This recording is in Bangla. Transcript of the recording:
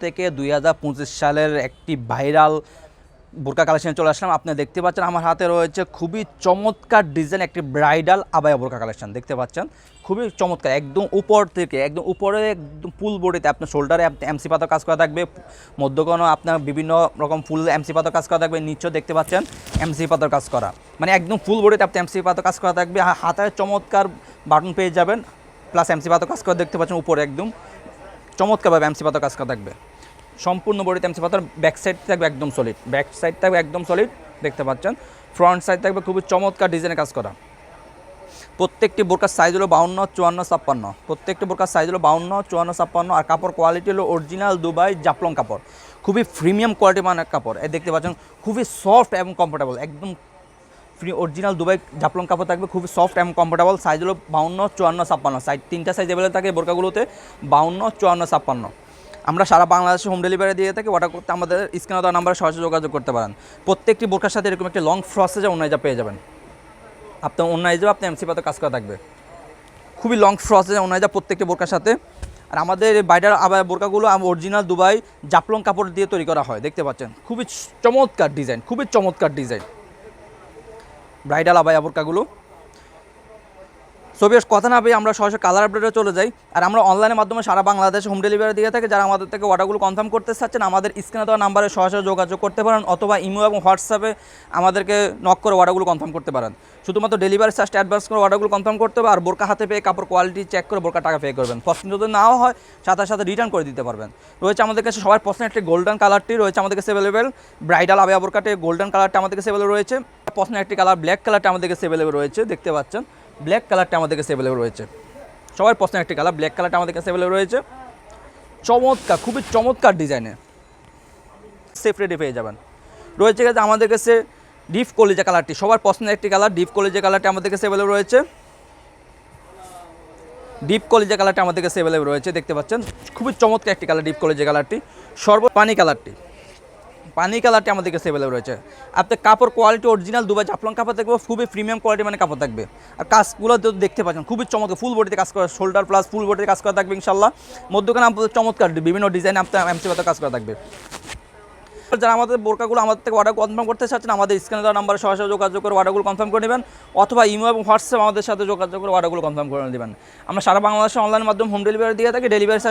থেকে 2025 সালের একটি ভাইরাল বোরকা কালেকশন চলে আসলাম। আপনি দেখতে পাচ্ছেন আমার হাতে রয়েছে খুবই চমৎকার ডিজাইন একটি ব্রাইডাল আবায়া বোরকা কালেকশন দেখতে পাচ্ছেন, খুবই চমৎকার। একদম উপর থেকে একদম উপরে একদম ফুল বডিতে আপনার শোল্ডারে এমসি পাতা কাজ করা থাকবে, মধ্যকোণও আপনার বিভিন্ন রকম ফুল এমসি পাতা কাজ করা থাকবে, নিচেও দেখতে পাচ্ছেন এমসি পাতার কাজ করা, মানে একদম ফুল বডিতে আপনি এমসি পাতা কাজ করা থাকবে। হাতের চমৎকার বাটন পেয়ে যাবেন, প্লাস এমসি পাতা কাজ করা দেখতে পাচ্ছেন উপরে একদম চমৎকারভাবে এমসি পাতা কাজ করা থাকবে। সম্পূর্ণ বডিতে এমসি পাতার ব্যাক সাইড থাকবে একদম সলিড, ব্যাক সাইড থাকবে একদম সলিড দেখতে পাচ্ছেন। ফ্রন্ট সাইড থাকবে খুবই চমৎকার ডিজাইনে কাজ করা। প্রত্যেকটি বোরকার সাইজ হলো 52, 54, 56। প্রত্যেকটি বোরকার সাইজ হলো 52, 54, 56। আর কাপড় কোয়ালিটি হলো অরিজিনাল দুবাই জাফলং কাপড়, খুবই প্রিমিয়াম কোয়ালিটি মানের কাপড়। এই দেখতে পাচ্ছেন খুবই সফট এবং কমফোর্টেবল, একদম অরিজিনাল দুবাই জাফলং কাপড় থাকবে, খুবই সফট এবং কমফোর্টেবল। সাইজ হলো 52, 54, 56। সাইজ তিনটা সাইজ অ্যাভেলেবল থাকে বোরকাগুলোতে, 52, 54, 56। আমরা সারা বাংলাদেশে হোম ডেলিভারি দিয়ে থাকি। অর্ডার করতে আমাদের স্ক্রিনে দেওয়া নাম্বারে সরাসরি যোগাযোগ করতে পারেন। প্রত্যেকটি বোরকার সাথে এরকম একটি লং ফ্রসেজে ওন্নাইজা পেয়ে যাবেন। আপনার ওন্নাইজা আপনি এমসি পাতা কাজ করা থাকবে, খুবই লং ফ্রসেজে ওন্নাইজা প্রত্যেকটি বোরকার সাথে। আর আমাদের বাইডার আবার বোরকাগুলো অরিজিনাল দুবাই জাফলং কাপড় দিয়ে তৈরি করা হয় দেখতে পাচ্ছেন, খুবই চমৎকার ডিজাইন, খুবই চমৎকার ডিজাইন ব্রাইডাল আবায়া বোরকাগুলো। ছবি কথা না পেয়ে আমরা সরাসরি কালার আপডেটে চলে যাই। আর আমরা অনলাইনের মাধ্যমে সারা বাংলাদেশে হোম ডেলিভারি দিয়ে থাকি। যারা আমাদের থেকে অর্ডারগুলো কনফার্ম করতে চাচ্ছেন আমাদের স্ক্রিনে দেওয়া নাম্বারে সরাসরি যোগাযোগ করতে পারেন, অথবা ইমো এবং হোয়াটসঅ্যাপে আমাদেরকে নক করে অর্ডারগুলো কনফার্ম করতে পারেন। শুধুমাত্র ডেলিভারি চার্জটা অ্যাডভান্স করে অর্ডারগুলো কনফার্ম করতে হবে। আর বোরকা হাতে পেয়ে কাপড় কোয়ালিটি চেক করে বোরকা টাকা পে করবেন। পছন্দ যদি নাও হয় সাথে সাথে রিটার্ন করে দিতে পারবেন। রয়েছে আমাদের কাছে সবার পছন্দের একটি গোল্ডেন কালারটি রয়েছে আমাদের কাছে অ্যাভেলেবেল। ব্রাইডাল আবায়া বোরকাতে গোল্ডেন কালারটা আমাদের কাছে অ্যাভেলেবেল রয়েছে। পছন্দের একটি কালার ব্ল্যাক কালারটা আমাদের কাছে অ্যাভেলেবেল রয়েছে দেখতে পাচ্ছেন, ব্ল্যাক কালারটা আমাদের কাছে অ্যাভেলেবেল রয়েছে। সবার পছন্দের একটি কালার ব্ল্যাক কালারটা আমাদের কাছে অ্যাভেলেবেল রয়েছে। চমৎকার, খুবই চমৎকার ডিজাইনে সেফ রেডি পেয়ে যাবেন। রয়েছে গেছে আমাদের কাছে ডিপ কলিজা কালারটি, সবার পছন্দের একটি কালার ডিপ কলিজা কালারটি আমাদের কাছে অ্যাভেলেবেল রয়েছে। ডিপ কলিজা কালারটা আমাদের কাছে অ্যাভেলেবেল রয়েছে দেখতে পাচ্ছেন, খুবই চমৎকার একটি কালার ডিপ কলিজা কালারটি। পানি কালারটি, পানি কালারটি আমাদের কাছে অ্যাভেলেবল রয়েছে। আপনার কাপড় কোয়ালিটি অরিজিনাল দুবাই জাফলং কাপড় থাকবে, খুবই প্রিমিয়াম কোয়ালিটি মানে কাপড় থাকবে। আর কাজগুলো দেখতে পাচ্ছেন খুবই চমৎকার, ফুল বডিতে কাজ করা, শোল্ডার প্লাস ফুল বডিতে কাজ করা থাকবে ইনশাল্লাহ। মধ্যখানে আপনাদের চমৎকার বিভিন্ন ডিজাইন আপনার এমসি পাতা কাজ করা থাকবে। যারা আমাদের বোরকাগুলো আমাদের থেকে অর্ডার কনফার্ম করতে চাচ্ছেন আমাদের স্ক্রিনে দেওয়া নাম্বারে সরাসরি যোগাযোগ করে অর্ডারগুলো কনফার্ম করে নেবেন, অথবা ইমো এবং হোয়াটসঅ্যাপ আমাদের সাথে যোগাযোগ করে অর্ডারগুলো কনফার্ম করে নেবেন। আমরা সারা বাংলাদেশে অনলাইন মাধ্যমে হোম ডেলিভারি দিয়ে থাকি। ডেলিভারি